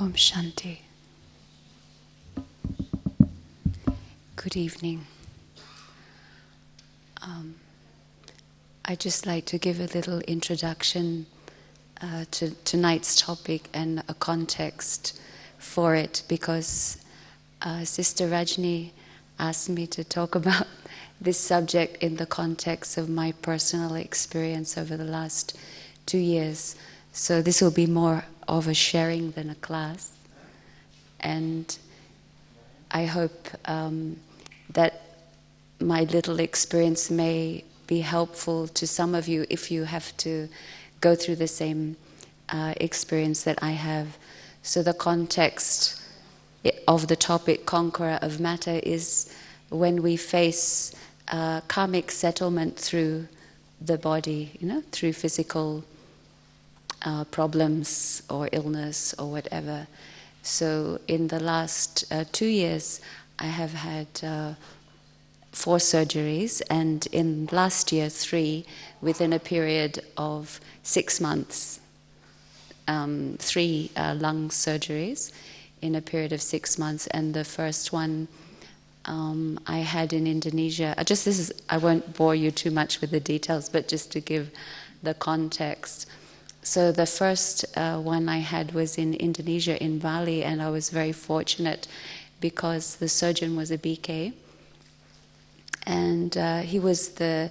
Om Shanti. Good evening. I'd just like to give a little introduction to tonight's topic and a context for it, because Sister Rajni asked me to talk about this subject in the context of my personal experience over the last 2 years. So this will be more of a sharing than a class. And I hope that my little experience may be helpful to some of you if you have to go through the same experience that I have. So the context of the topic, Conqueror of Matter, is when we face karmic settlement through the body, through physical problems or illness or whatever. So in the last 2 years, I have had 4 surgeries, and in last year 3, within a period of 6 months. 3 lung surgeries in a period of 6 months, and the first one I had in Indonesia. I won't bore you too much with the details, but just to give the context. So the first one I had was in Indonesia, in Bali, and I was very fortunate because the surgeon was a BK, and he was the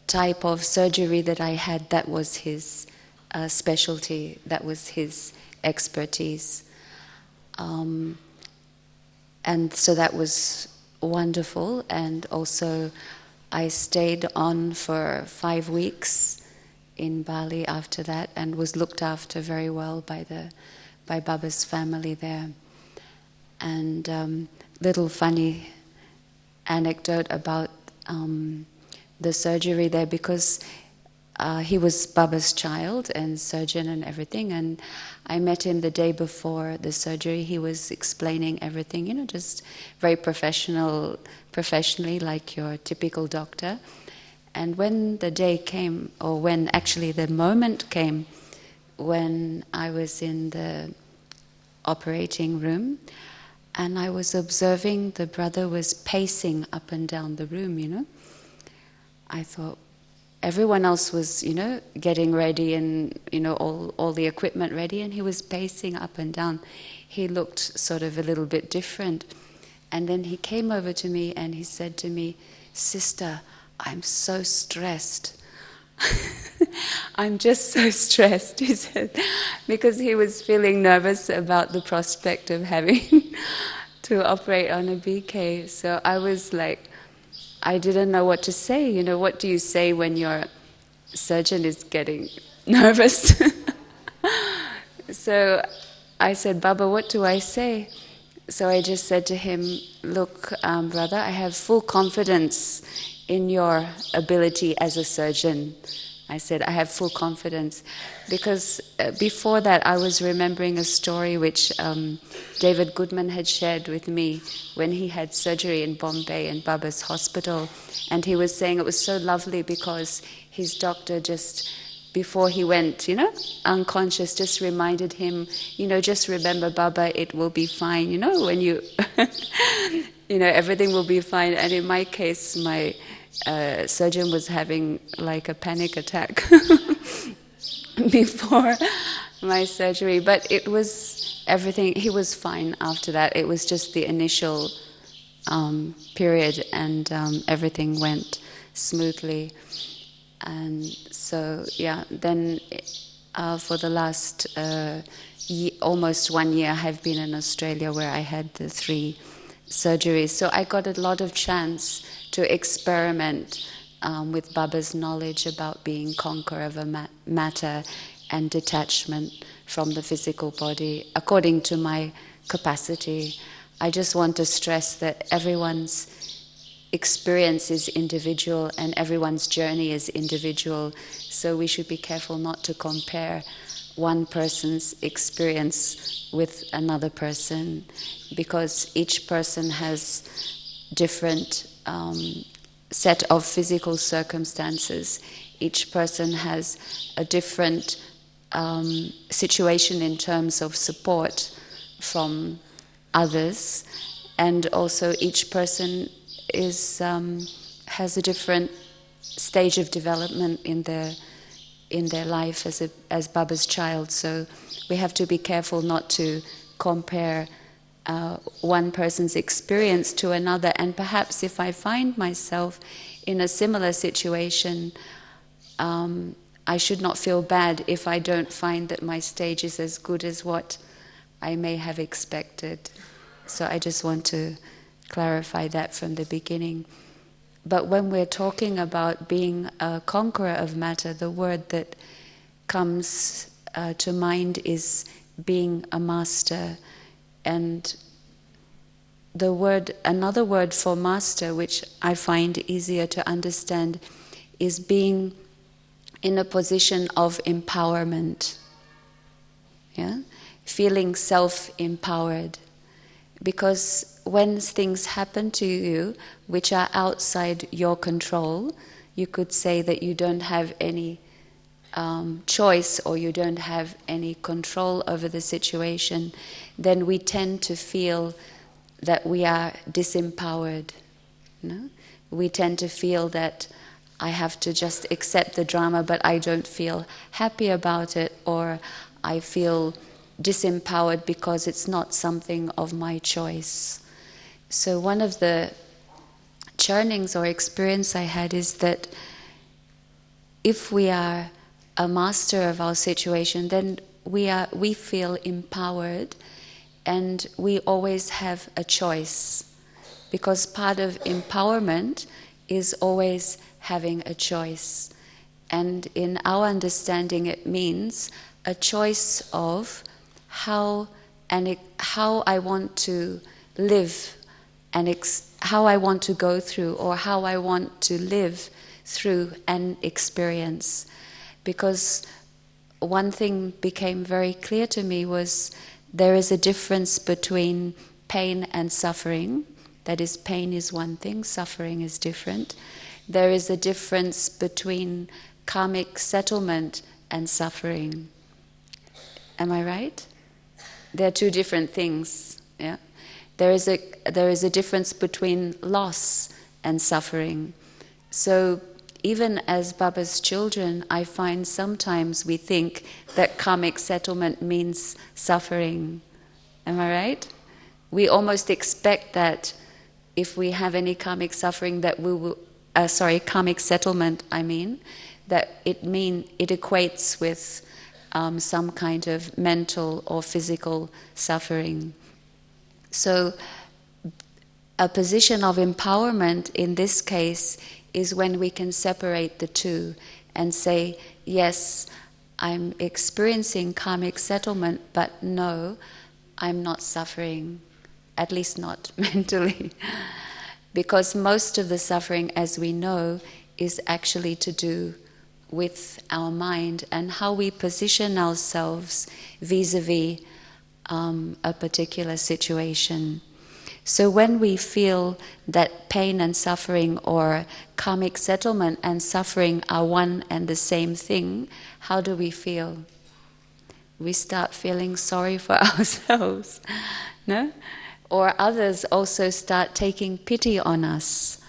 type of surgery that I had that was his specialty, that was his expertise. And so that was wonderful, and also I stayed on for 5 weeks in Bali after that, and was looked after very well by Baba's family there. And little funny anecdote about the surgery there, because he was Baba's child and surgeon and everything, and I met him the day before the surgery. He was explaining everything, just very professionally, like your typical doctor. And when the day came, or when actually the moment came, when I was in the operating room, and I was observing the brother was pacing up and down the room, I thought everyone else was, getting ready and, all the equipment ready, and he was pacing up and down. He looked sort of a little bit different. And then he came over to me and he said to me, "Sister, I'm so stressed." "I'm just so stressed," he said, because he was feeling nervous about the prospect of having to operate on a BK. So I was like, I didn't know what to say. What do you say when your surgeon is getting nervous? So I said, "Baba, what do I say?" So I just said to him, "Look, brother, I have full confidence in your ability as a surgeon." I said, "I have full confidence." Because before that I was remembering a story which David Goodman had shared with me when he had surgery in Bombay in Baba's hospital. And he was saying it was so lovely because his doctor just, before he went, unconscious, just reminded him, "Just remember, Baba, it will be fine, when you, everything will be fine." And in my case, my surgeon was having like a panic attack before my surgery, but it was everything. He was fine after that. It was just the initial period, and everything went smoothly. And so, then for the last almost 1 year, I have been in Australia, where I had the 3 surgeries. So I got a lot of chance to experiment with Baba's knowledge about being conqueror of matter and detachment from the physical body, according to my capacity. I just want to stress that everyone's experience is individual and everyone's journey is individual, so we should be careful not to compare one person's experience with another person, because each person has different set of physical circumstances. Each person has a different situation in terms of support from others, and also each person is has a different stage of development in their life as Baba's child. So we have to be careful not to compare one person's experience to another. And perhaps if I find myself in a similar situation, I should not feel bad if I don't find that my stage is as good as what I may have expected. So I just want to clarify that from the beginning. But when we're talking about being a conqueror of matter, the word that comes to mind is being a master. And another word for master, which I find easier to understand, is being in a position of empowerment. Yeah? Feeling self-empowered. Because when things happen to you which are outside your control, you could say that you don't have any choice, or you don't have any control over the situation, then we tend to feel that we are disempowered. No? We tend to feel that I have to just accept the drama, but I don't feel happy about it, or I feel disempowered because it's not something of my choice. So one of the churnings or experience I had is that if we are a master of our situation, then we feel empowered, and we always have a choice, because part of empowerment is always having a choice. And in our understanding, it means a choice of how I want to live, and how I want to go through, or how I want to live through an experience. Because one thing became very clear to me was there is a difference between pain and suffering. That is, pain is one thing, suffering is different. There is a difference between karmic settlement and suffering. Am I right? They're two different things. Yeah? There is a difference between loss and suffering. So even as Baba's children, I find sometimes we think that karmic settlement means suffering. Am I right? We almost expect that if we have any karmic suffering, that we will, karmic settlement, that it equates with some kind of mental or physical suffering. So a position of empowerment in this case is when we can separate the two and say, yes, I'm experiencing karmic settlement, but no, I'm not suffering, at least not mentally. Because most of the suffering, as we know, is actually to do with our mind and how we position ourselves vis-a-vis a particular situation. So when we feel that pain and suffering, or karmic settlement and suffering, are one and the same thing, how do we feel? We start feeling sorry for ourselves, no? Or others also start taking pity on us.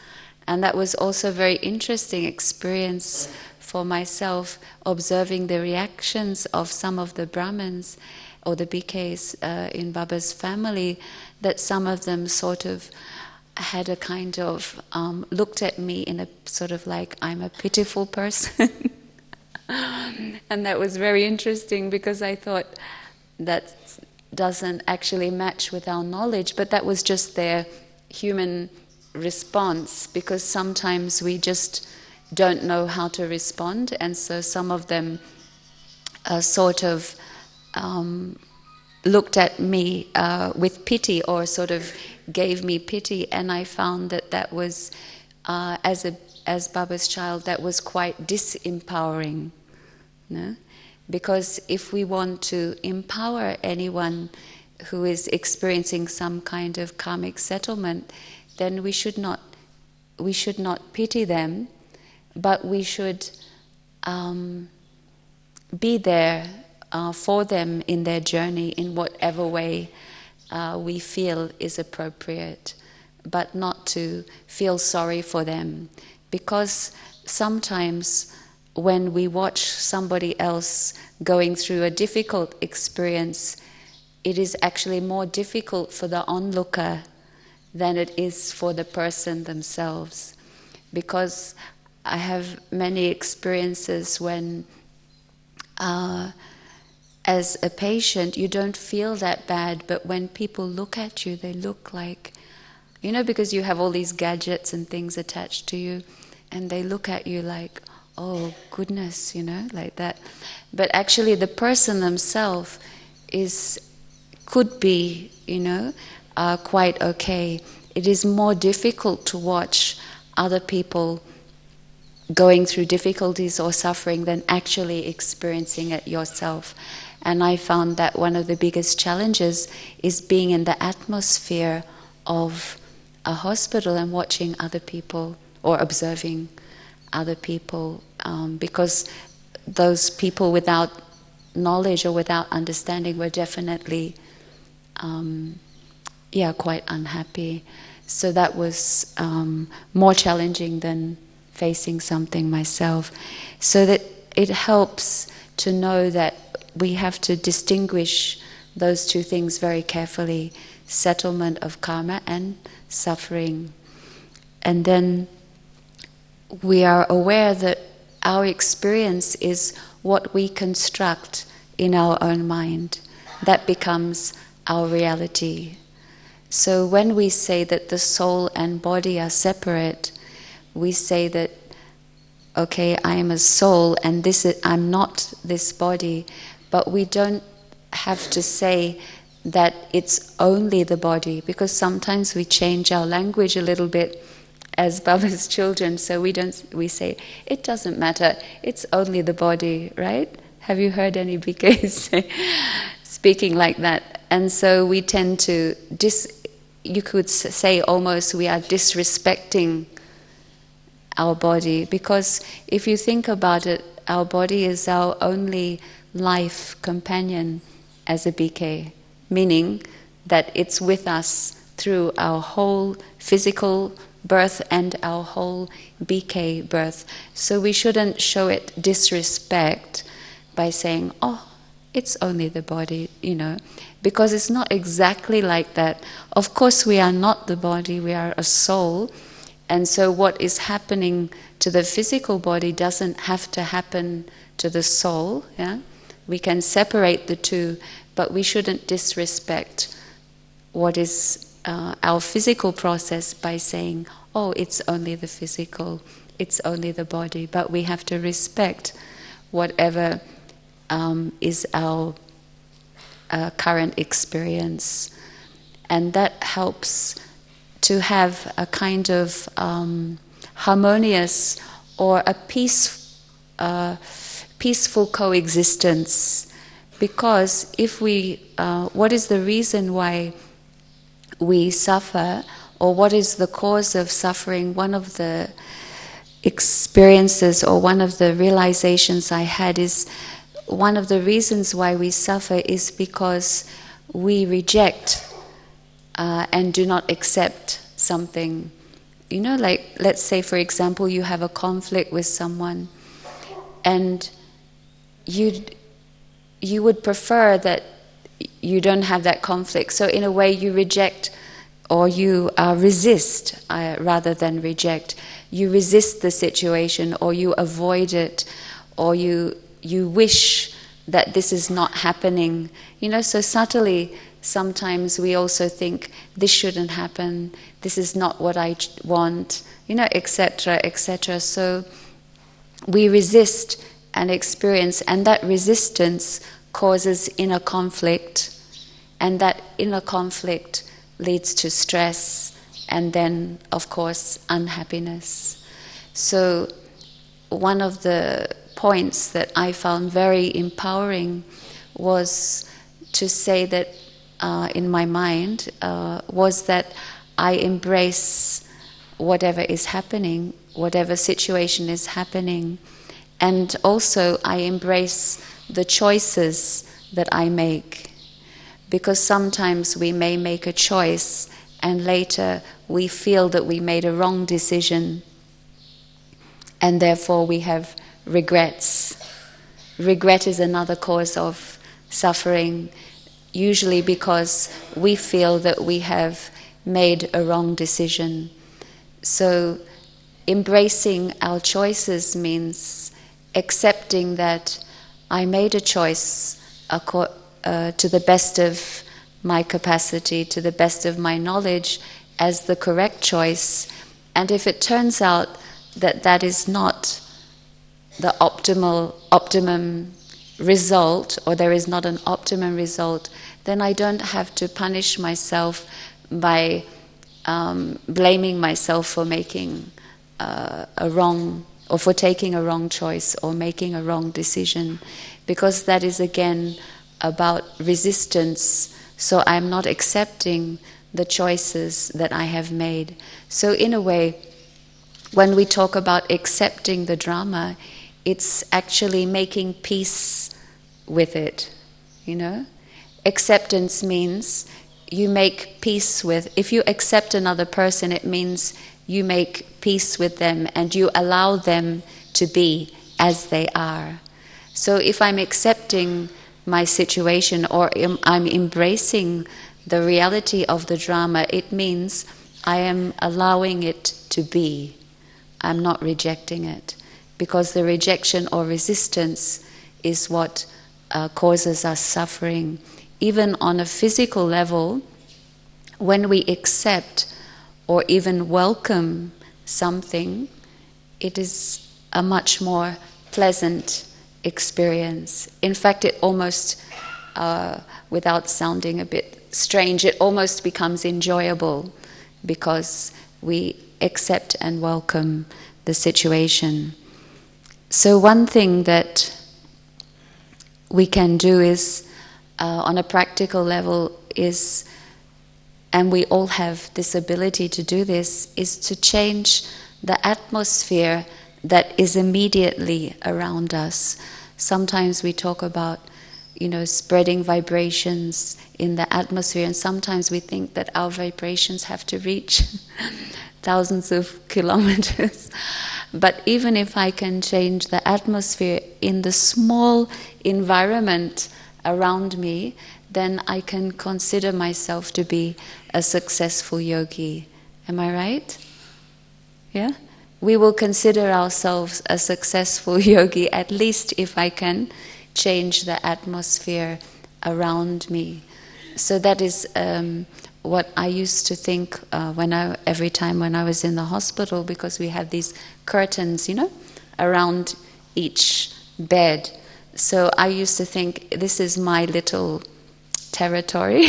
And that was also a very interesting experience for myself, observing the reactions of some of the Brahmins or the BKs in Baba's family, that some of them sort of had a kind of, looked at me in a sort of like, I'm a pitiful person. And that was very interesting, because I thought that doesn't actually match with our knowledge, but that was just their human response, because sometimes we just don't know how to respond, and so some of them sort of looked at me with pity, or sort of gave me pity, and I found that was, as Baba's child, that was quite disempowering. No? Because if we want to empower anyone who is experiencing some kind of karmic settlement, then we should not pity them, but we should be there for them in their journey in whatever way we feel is appropriate, but not to feel sorry for them. Because sometimes when we watch somebody else going through a difficult experience, it is actually more difficult for the onlooker than it is for the person themselves. Because I have many experiences when as a patient you don't feel that bad, but when people look at you, they look like, because you have all these gadgets and things attached to you, and they look at you like, oh goodness, like that. But actually the person themselves could be, quite okay. It is more difficult to watch other people going through difficulties or suffering than actually experiencing it yourself. And I found that one of the biggest challenges is being in the atmosphere of a hospital and watching other people or observing other people, because those people without knowledge or without understanding were definitely quite unhappy. So that was more challenging than facing something myself. So that it helps to know that we have to distinguish those two things very carefully: settlement of karma and suffering. And then we are aware that our experience is what we construct in our own mind. That becomes our reality. So when we say that the soul and body are separate, we say that, okay, I am a soul and I'm not this body, but we don't have to say that it's only the body, because sometimes we change our language a little bit as Baba's children, so we say, it doesn't matter, it's only the body, right? Have you heard any BKs speaking like that? And so we tend to, you could say almost we are disrespecting our body, because if you think about it, our body is our only life companion as a BK, meaning that it's with us through our whole physical birth and our whole BK birth. So we shouldn't show it disrespect by saying, oh, it's only the body, because it's not exactly like that. Of course we are not the body, we are a soul, and so what is happening to the physical body doesn't have to happen to the soul. We can separate the two, but we shouldn't disrespect what is our physical process by saying, oh, it's only the physical, it's only the body. But we have to respect whatever is our current experience. And that helps to have a kind of harmonious or a peaceful coexistence. Because if what is the reason why we suffer, or what is the cause of suffering? One of the experiences or one of the realizations I had is, one of the reasons why we suffer is because we reject and do not accept something. Like, let's say for example you have a conflict with someone and you would prefer that you don't have that conflict. So in a way you reject, or you resist rather than reject. You resist the situation, or you avoid it, or you wish that this is not happening. So subtly sometimes we also think, this shouldn't happen, this is not what I want, etc., etc. So we resist an experience, and that resistance causes inner conflict, and that inner conflict leads to stress, and then, of course, unhappiness. So one of the points that I found very empowering was to say that in my mind was that I embrace whatever is happening, whatever situation is happening, And also I embrace the choices that I make. Because sometimes we may make a choice and later we feel that we made a wrong decision, and therefore we have regrets. Regret is another cause of suffering, usually because we feel that we have made a wrong decision. So embracing our choices means accepting that I made a choice to the best of my capacity, to the best of my knowledge, as the correct choice. And if it turns out that that is not the optimum result, or there is not an optimum result, then I don't have to punish myself by blaming myself for making a wrong, or for taking a wrong choice or making a wrong decision, because that is again about resistance. So I'm not accepting the choices that I have made. So in a way, when we talk about accepting the drama, it's actually making peace with it, you know? Acceptance means you make peace with, if you accept another person, it means you make peace with them and you allow them to be as they are. So if I'm accepting my situation, or I'm embracing the reality of the drama, it means I am allowing it to be. I'm not rejecting it, because the rejection or resistance is what causes us suffering. Even on a physical level, when we accept or even welcome something, it is a much more pleasant experience. In fact, it almost, without sounding a bit strange, it almost becomes enjoyable because we accept and welcome the situation. So one thing that we can do is, on a practical level, is, and we all have this ability to do this, is to change the atmosphere that is immediately around us. Sometimes we talk about, spreading vibrations in the atmosphere, and sometimes we think that our vibrations have to reach thousands of kilometers. But even if I can change the atmosphere in the small environment around me, then I can consider myself to be a successful yogi. Am I right? Yeah? We will consider ourselves a successful yogi, at least if I can change the atmosphere around me. So that is what I used to think every time when I was in the hospital, because we had these curtains, around each bed. So I used to think, this is my little territory.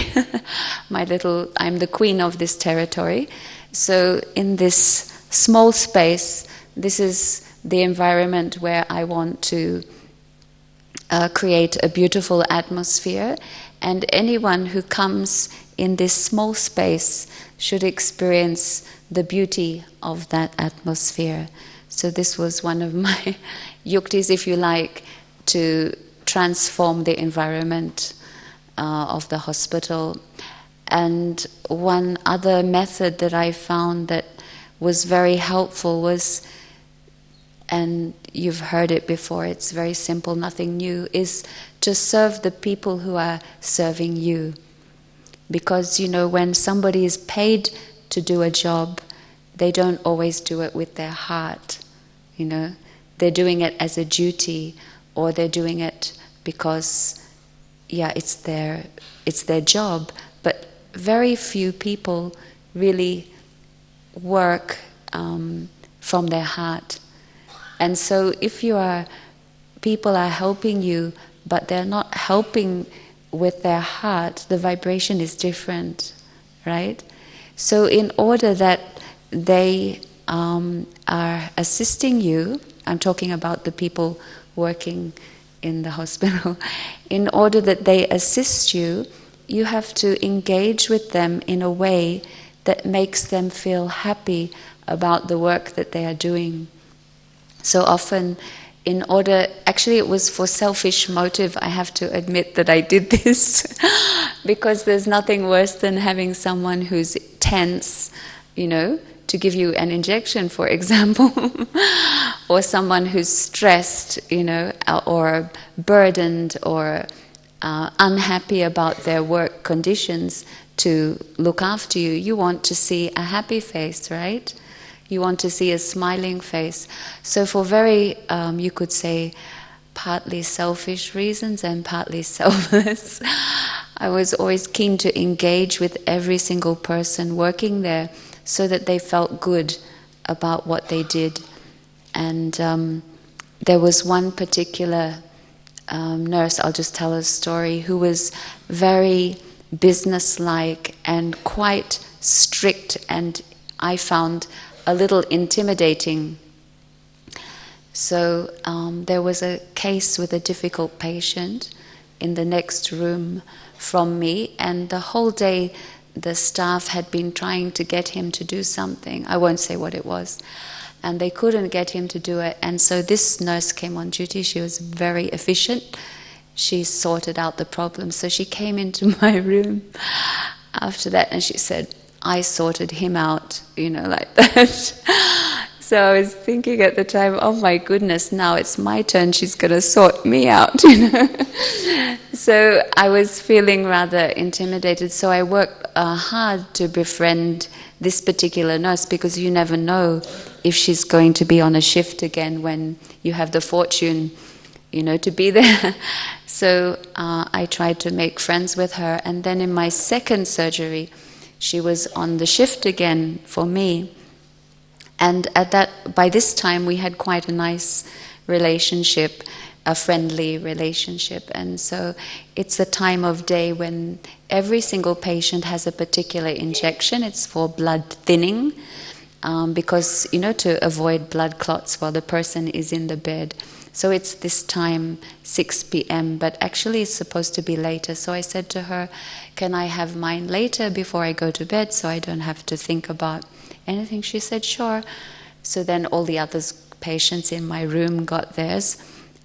I'm the queen of this territory. So in this small space, this is the environment where I want to create a beautiful atmosphere, and anyone who comes in this small space should experience the beauty of that atmosphere. So this was one of my yuktis, if you like, to transform the environment of the hospital. And one other method that I found that was very helpful was, and you've heard it before, it's very simple, nothing new, is to serve the people who are serving you. Because, when somebody is paid to do a job, they don't always do it with their heart, They're doing it as a duty, or they're doing it because, it's their job. But very few people really work from their heart. And so if people are helping you, but they're not helping with their heart, the vibration is different, right? So in order that they are assisting you, I'm talking about the people working in the hospital, in order that they assist you, you have to engage with them in a way that makes them feel happy about the work that they are doing. So often in order, actually it was for selfish motive, I have to admit that I did this, because there's nothing worse than having someone who's tense, to give you an injection, for example, or someone who's stressed, or burdened, or unhappy about their work conditions to look after you. You want to see a happy face, right? You want to see a smiling face. So for very, you could say, partly selfish reasons and partly selfless, I was always keen to engage with every single person working there so that they felt good about what they did. And there was one particular nurse, I'll just tell a story, who was very businesslike and quite strict, and I found a little intimidating. So there was a case with a difficult patient in the next room from me, and the whole day the staff had been trying to get him to do something. I won't say what it was. And they couldn't get him to do it. And so this nurse came on duty. She was very efficient. She sorted out the problem. So she came into my room after that and she said, I sorted him out, like that. So I was thinking at the time, oh my goodness, now it's my turn, she's going to sort me out, So I was feeling rather intimidated. So I worked hard to befriend this particular nurse, because you never know if she's going to be on a shift again when you have the fortune, to be there. So I tried to make friends with her. And then in my second surgery, she was on the shift again for me. And by this time, we had quite a nice relationship, a friendly relationship. And so it's a time of day when every single patient has a particular injection. It's for blood thinning, because, to avoid blood clots while the person is in the bed. So it's this time, 6 p.m., but actually it's supposed to be later. So I said to her, can I have mine later before I go to bed so I don't have to think about anything? She said, sure. So then all the other patients in my room got theirs.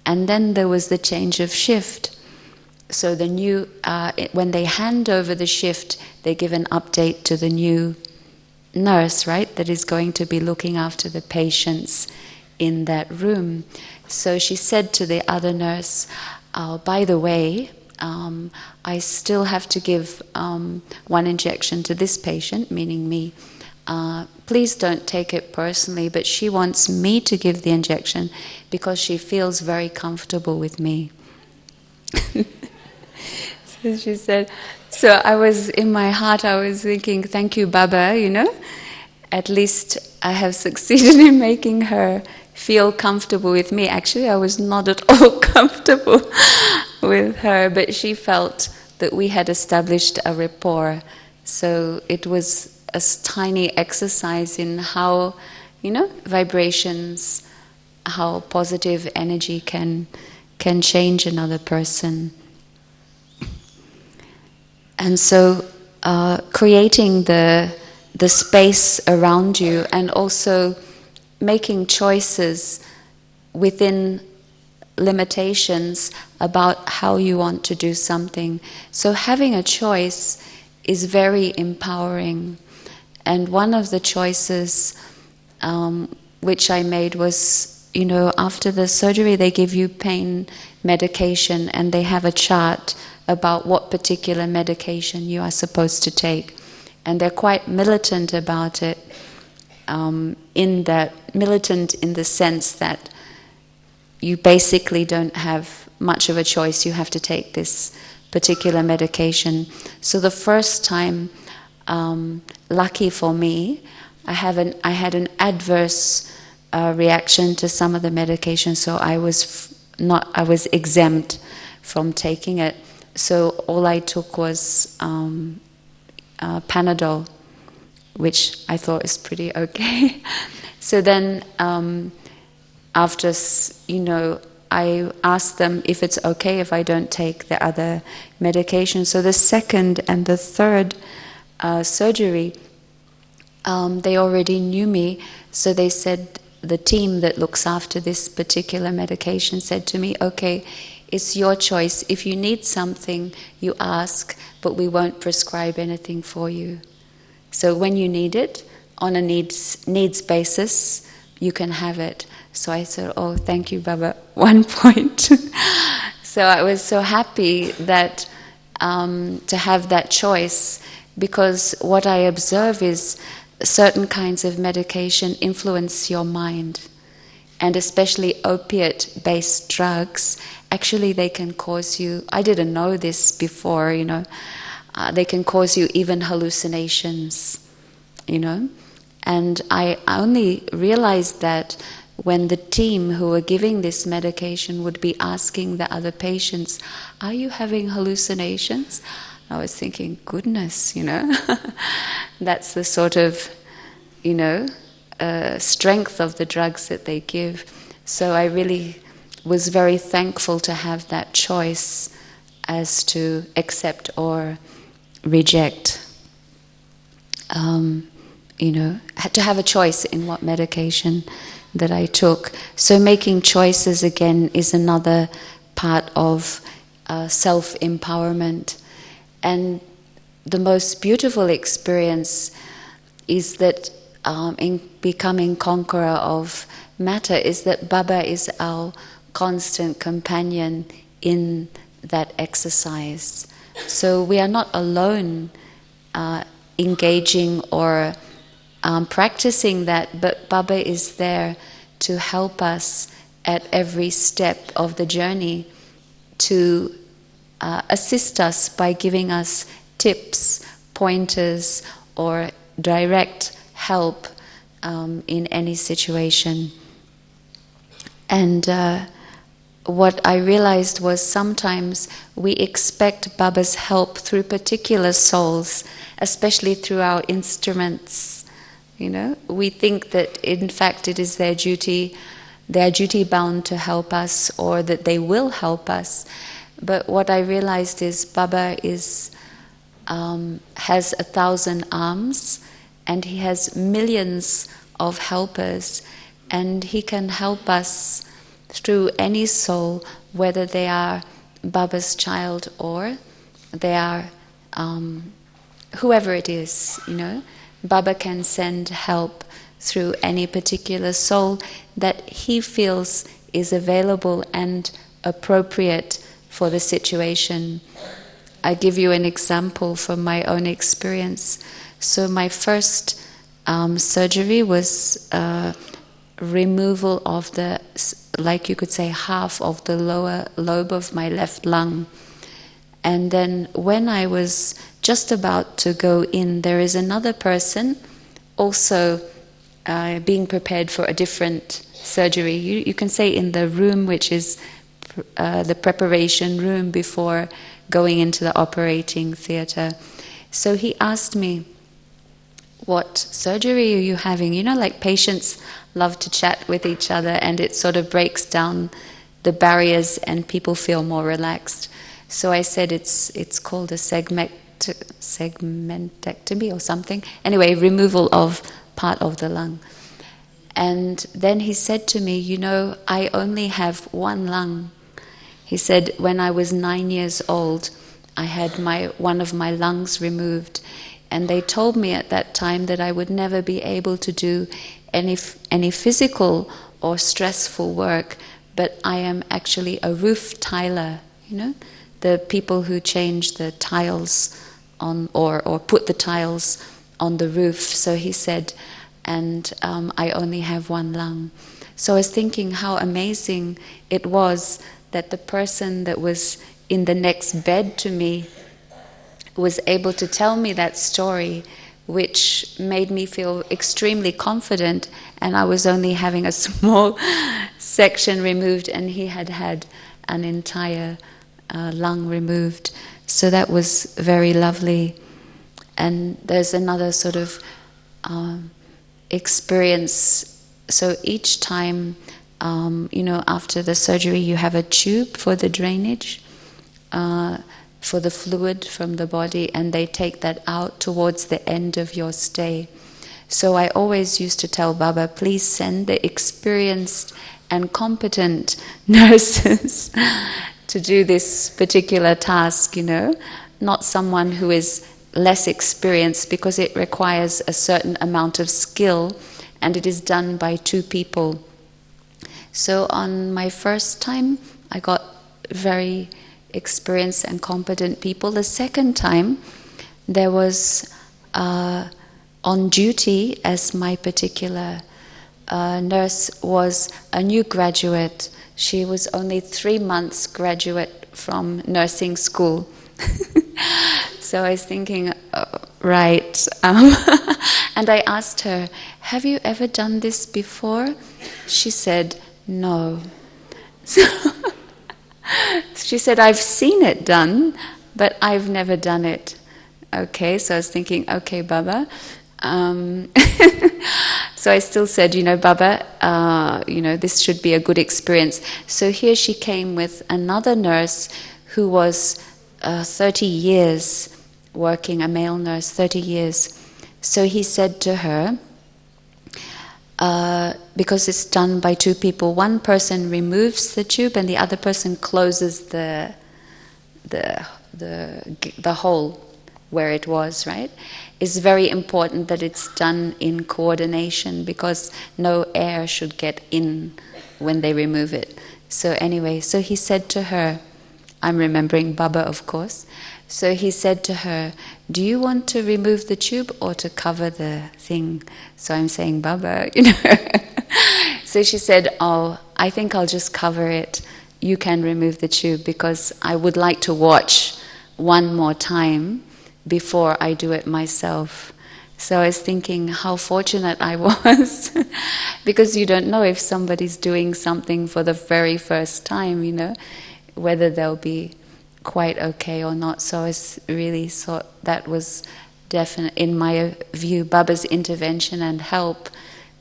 And then there was the change of shift. So the new, when they hand over the shift, they give an update to the new nurse, right, that is going to be looking after the patients in that room. So she said to the other nurse, by the way, I still have to give one injection to this patient, meaning me. Please don't take it personally, but she wants me to give the injection because she feels very comfortable with me. So she said, so I was, in my heart, I was thinking, thank you, Baba, at least I have succeeded in making her feel comfortable with me. Actually, I was not at all comfortable with her, but she felt that we had established a rapport. So it was a tiny exercise in how, vibrations, how positive energy can change another person. And so creating the space around you, and also making choices within limitations about how you want to do something. So having a choice is very empowering. And one of the choices which I made was, after the surgery they give you pain medication, and they have a chart about what particular medication you are supposed to take. And they're quite militant about it, militant in the sense that you basically don't have much of a choice. You have to take this particular medication. So the first time, lucky for me, I had an adverse reaction to some of the medication, so I was exempt from taking it. So all I took was Panadol, which I thought is pretty okay. So then, after, I asked them if it's okay if I don't take the other medication. So the second and the third surgery, they already knew me, so they said, the team that looks after this particular medication said to me, okay, it's your choice. If you need something, you ask, but we won't prescribe anything for you. So when you need it, on a needs basis, you can have it. So I said, oh, thank you, Baba, 1 point. So I was so happy that to have that choice, because what I observe is certain kinds of medication influence your mind, and especially opiate-based drugs, actually they can cause you, I didn't know this before, they can cause you even hallucinations, and I only realized that when the team who were giving this medication would be asking the other patients, are you having hallucinations? I was thinking, goodness, that's the sort of, strength of the drugs that they give. So I really was very thankful to have that choice as to accept or reject. Had to have a choice in what medication that I took. So making choices again is another part of self-empowerment. And the most beautiful experience is that in becoming conqueror of matter is that Baba is our constant companion in that exercise. So we are not alone engaging or practicing that, but Baba is there to help us at every step of the journey, to assist us by giving us tips, pointers, or direct help in any situation. And what I realized was sometimes we expect Baba's help through particular souls, especially through our instruments. We think that in fact it is their duty, they are duty bound to help us, or that they will help us. But what I realized is Baba has 1,000 arms, and he has millions of helpers, and he can help us through any soul, whether they are Baba's child or they are whoever it is, Baba can send help through any particular soul that he feels is available and appropriate for the situation. I give you an example from my own experience. So my first surgery was removal of the, like you could say, half of the lower lobe of my left lung. And then when I was just about to go in, there is another person also being prepared for a different surgery. You can say in the room, which is the preparation room before going into the operating theatre. So he asked me, what surgery are you having? Like patients love to chat with each other, and it sort of breaks down the barriers and people feel more relaxed. So I said it's called a segmentectomy or something. Anyway, removal of part of the lung. And then he said to me, I only have one lung. He said, when I was 9 years old, I had one of my lungs removed, and they told me at that time that I would never be able to do any physical or stressful work, but I am actually a roof tiler, the people who change the tiles on or put the tiles on the roof. So he said, and I only have one lung. So I was thinking how amazing it was that the person that was in the next bed to me was able to tell me that story, which made me feel extremely confident, and I was only having a small section removed, and he had had an entire lung removed. So that was very lovely. And there's another sort of experience. So each time, after the surgery, you have a tube for the drainage, for the fluid from the body, and they take that out towards the end of your stay. So I always used to tell Baba, please send the experienced and competent nurses to do this particular task, not someone who is less experienced, because it requires a certain amount of skill and it is done by two people. So on my first time, I got very experienced and competent people. The second time, there was on duty as my particular nurse was a new graduate. She was only 3 months graduate from nursing school. So I was thinking, right. And I asked her, have you ever done this before? She said, no. So she said, I've seen it done, but I've never done it. Okay, so I was thinking, okay, Baba. So I still said, Baba, this should be a good experience. So here she came with another nurse who was 30 years working, a male nurse, 30 years. So he said to her, because it's done by two people, one person removes the tube and the other person closes the hole where it was, right? It's very important that it's done in coordination, because no air should get in when they remove it. So anyway, so he said to her, I'm remembering Baba, of course. So he said to her, do you want to remove the tube or to cover the thing? So I'm saying, Baba, So she said, oh, I think I'll just cover it. You can remove the tube, because I would like to watch one more time before I do it myself. So I was thinking how fortunate I was, because you don't know if somebody's doing something for the very first time, whether they'll be quite okay or not. So I really thought that was definite, in my view, Baba's intervention and help,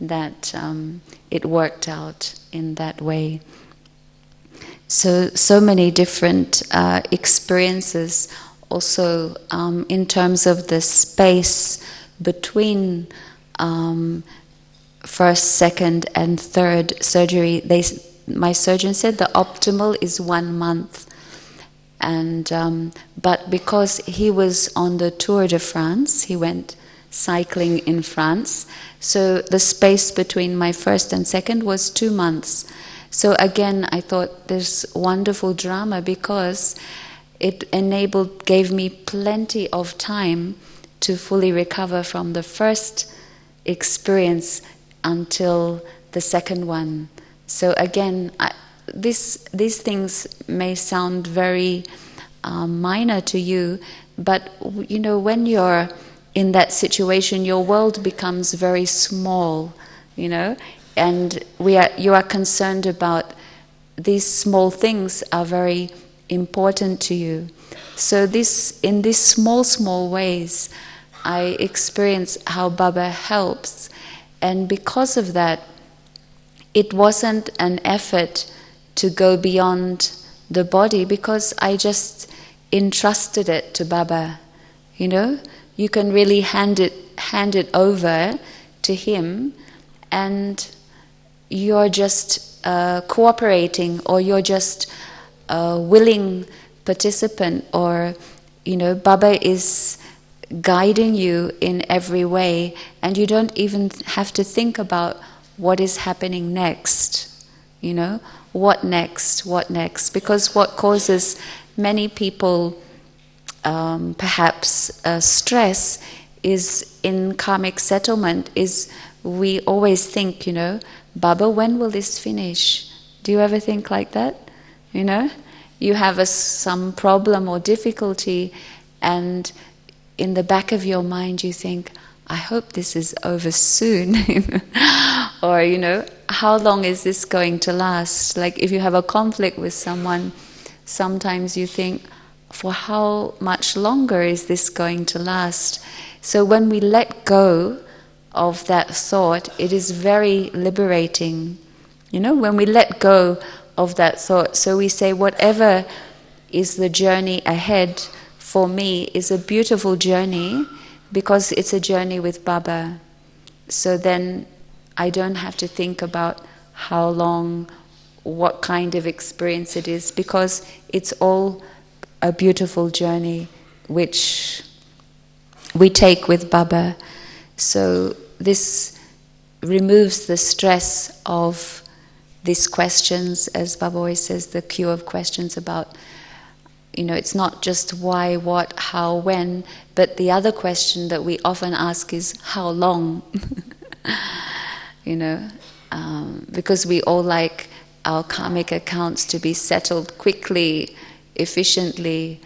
that it worked out in that way. So many different experiences. Also, in terms of the space between first, second, and third surgery, my surgeon said the optimal is 1 month. And but because he was on the Tour de France, he went cycling in France, so the space between my first and second was 2 months. So again, I thought this wonderful drama, because it gave me plenty of time to fully recover from the first experience until the second one. So again, these things may sound very minor to you, but when you're in that situation, your world becomes very small, and you are concerned about these small things are very important to you. So in these small ways, I experience how Baba helps, and because of that, it wasn't an effort to go beyond the body, because I just entrusted it to Baba. You can really hand it over to him, and you're just cooperating, or you're just a willing participant, or Baba is guiding you in every way, and you don't even have to think about what is happening next. What next, because what causes many people perhaps stress is in karmic settlement, is we always think, Baba, when will this finish? Do you ever think like that? You have some problem or difficulty, and in the back of your mind you think, I hope this is over soon. Or, how long is this going to last? Like if you have a conflict with someone, sometimes you think, for how much longer is this going to last? So when we let go of that thought, it is very liberating. When we let go of that thought, so we say, whatever is the journey ahead for me is a beautiful journey, because it's a journey with Baba. So then I don't have to think about how long, what kind of experience it is, because it's all a beautiful journey which we take with Baba. So this removes the stress of these questions, as Baba always says, the queue of questions about, it's not just why, what, how, when, but the other question that we often ask is how long? Because we all like our karmic accounts to be settled quickly, efficiently,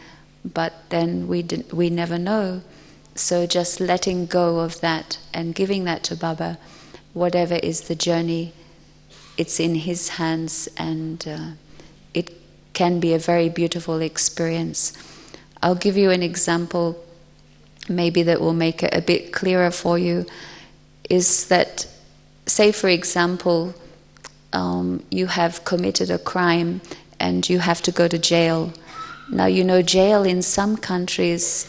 but then we never know. So just letting go of that and giving that to Baba, whatever is the journey, it's in his hands, and it can be a very beautiful experience. I'll give you an example, maybe that will make it a bit clearer for you, is that, say for example, you have committed a crime and you have to go to jail. Now jail in some countries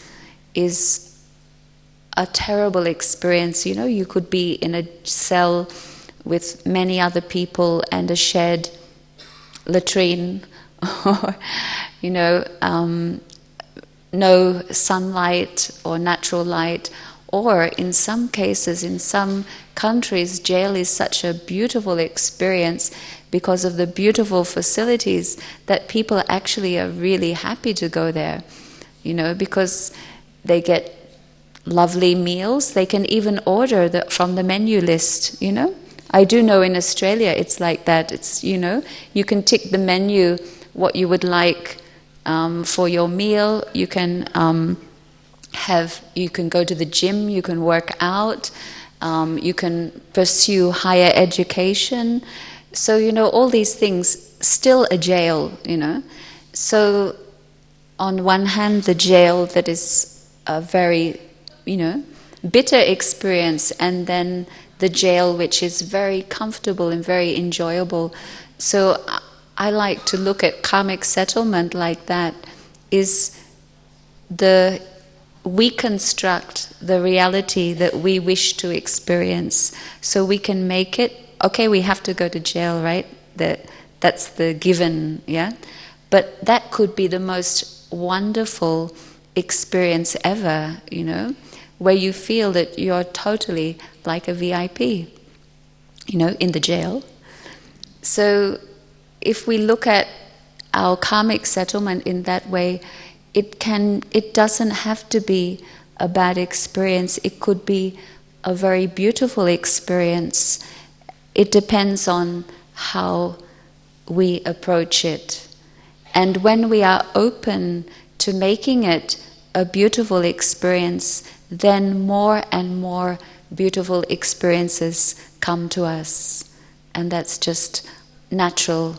is a terrible experience. You could be in a cell with many other people and a shared latrine, or no sunlight or natural light. Or in some cases, in some countries, jail is such a beautiful experience because of the beautiful facilities that people actually are really happy to go there, because they get lovely meals. They can even order from the menu list, I do know in Australia it's like that. It's, you can tick the menu, what you would like for your meal. You can you can go to the gym, you can work out, you can pursue higher education. So, all these things, still a jail, So, on one hand, the jail that is a very, bitter experience, and then the jail which is very comfortable and very enjoyable. So, I like to look at karmic settlement like that, is we construct the reality that we wish to experience. So we can make it, okay, we have to go to jail, right? That's the given, yeah? But that could be the most wonderful experience ever, where you feel that you're totally like a VIP, in the jail. So if we look at our karmic settlement in that way, it doesn't have to be a bad experience. It could be a very beautiful experience. It depends on how we approach it. And when we are open to making it a beautiful experience, then more and more beautiful experiences come to us. And that's just natural.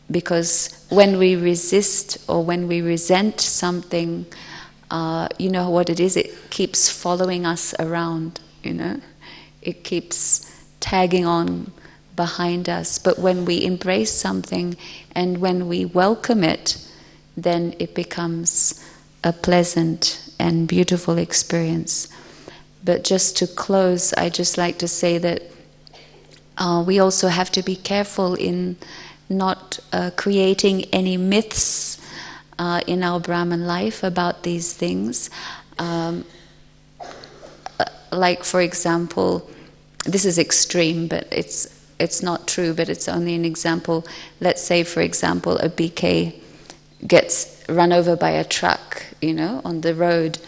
Because when we resist or when we resent something, you know what it is? It keeps following us around, It keeps tagging on behind us. But when we embrace something and when we welcome it, then it becomes a pleasant and beautiful experience. But just to close, I just like to say that we also have to be careful in not creating any myths in our Brahman life about these things. Like, for example, this is extreme, but it's not true, but it's only an example. Let's say, for example, a BK gets run over by a truck, on the road,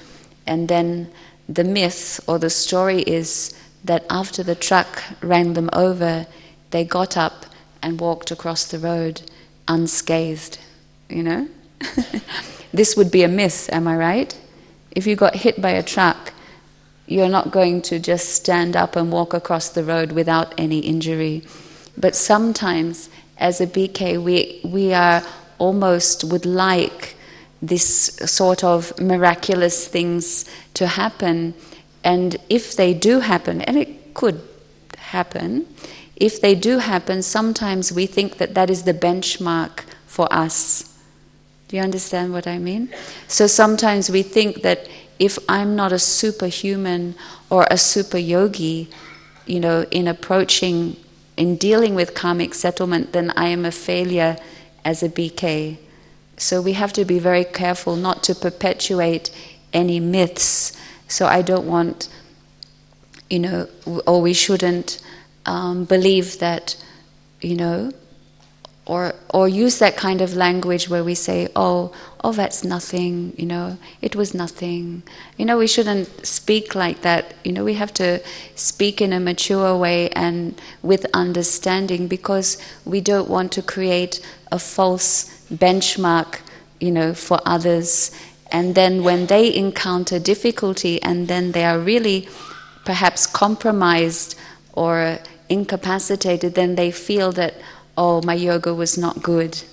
and then the myth or the story is that after the truck ran them over, they got up and walked across the road unscathed, This would be a myth, am I right? If you got hit by a truck, you're not going to just stand up and walk across the road without any injury. But sometimes, as a BK, we are almost would like this sort of miraculous things to happen. And if they do happen, and it could happen, if they do happen, sometimes we think that that is the benchmark for us. Do you understand what I mean? So sometimes we think that if I'm not a superhuman or a super yogi, in approaching, in dealing with karmic settlement, then I am a failure as a BK. So we have to be very careful not to perpetuate any myths. So I don't want, or we shouldn't believe that, or use that kind of language where we say, oh, that's nothing, it was nothing. We shouldn't speak like that. We have to speak in a mature way and with understanding, because we don't want to create a false benchmark, for others. And then when they encounter difficulty and then they are really perhaps compromised or incapacitated, then they feel that, oh, my yoga was not good,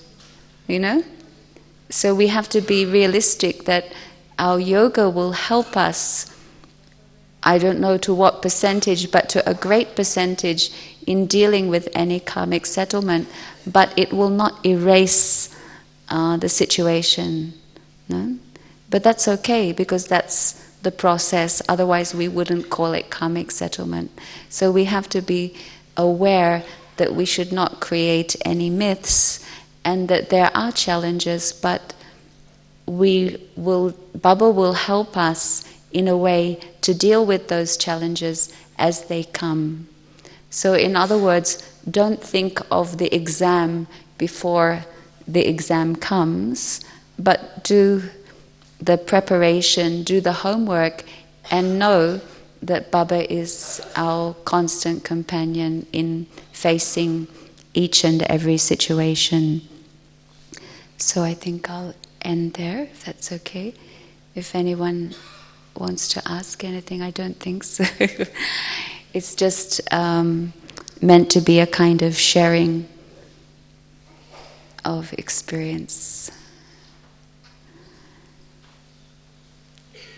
So we have to be realistic that our yoga will help us, I don't know to what percentage, but to a great percentage in dealing with any karmic settlement, but it will not erase the situation. No? But that's okay, because that's the process, otherwise we wouldn't call it karmic settlement. So we have to be aware that we should not create any myths, and that there are challenges, but Baba will help us in a way to deal with those challenges as they come. So in other words, don't think of the exam before the exam comes, but do the preparation, do the homework, and know that Baba is our constant companion in facing each and every situation. So I think I'll end there, if that's okay. If anyone wants to ask anything, I don't think so. It's just meant to be a kind of sharing of experience.